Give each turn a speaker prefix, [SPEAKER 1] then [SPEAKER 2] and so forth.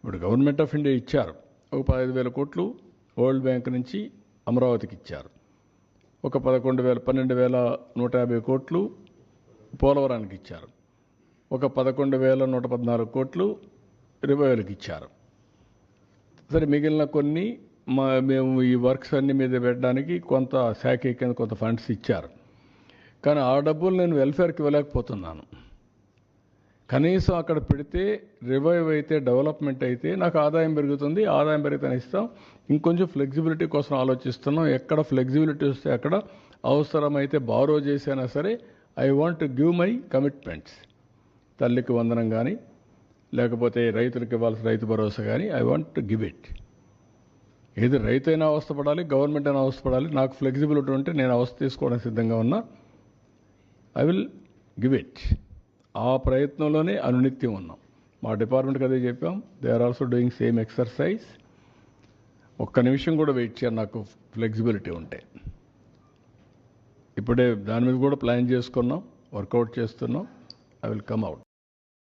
[SPEAKER 1] ఇప్పుడు government of India ఇచ్చారు, ఒక 15,000 కోట్లు వరల్డ్ బ్యాంక్ నుంచి అమరావతికి ఇచ్చారు, ఒక 12,150 కోట్లు పోలవరానికి ఇచ్చారు, ఒక 11,114 కోట్లు రివైవల్కి ఇచ్చారు. సరే, మిగిలిన కొన్ని మేము ఈ వర్క్స్ అన్ని మీద పెట్టడానికి కొంత శాఖ కింద కొంత ఫండ్స్ ఇచ్చారు. కానీ ఆ డబ్బులు నేను వెల్ఫేర్కి ఇవ్వలేకపోతున్నాను. కనీసం అక్కడ పెడితే రివైవ్ అయితే, డెవలప్మెంట్ అయితే నాకు ఆదాయం పెరుగుతుంది. ఆదాయం పెరిగితే ఇస్తాం. ఇంకొంచెం ఫ్లెక్సిబిలిటీ కోసం ఆలోచిస్తున్నాం. ఎక్కడ ఫ్లెక్సిబిలిటీ వస్తే అక్కడ అవసరమైతే బారో చేసైనా సరే I want to give my commitments. తల్లికి వందనం కానీ, లేకపోతే రైతులకు ఇవ్వాల్సిన రైతు భరోసా కానీ I want to give it. ఏది రైతైనా అవస్థపడాలి, గవర్నమెంట్ అయినా అవస్థపడాలి. నాకు ఫ్లెక్సిబిలిటీ ఉంటే నేను అవస్థ తీసుకోవడానికి సిద్ధంగా ఉన్నా. I will give it. ఆ ప్రయత్నంలోనే అనునిత్యం ఉన్నాం. మా డిపార్ట్మెంట్కి అదే చెప్పాం. They are also doing same exercise. ఒక్క నిమిషం కూడా వెయిట్ చేయాలి నాకు ఫ్లెక్సిబిలిటీ ఉంటే. ఇప్పుడే దాని మీద కూడా ప్లాన్ చేసుకున్నాం, వర్కౌట్ చేస్తున్నాం. I will come out.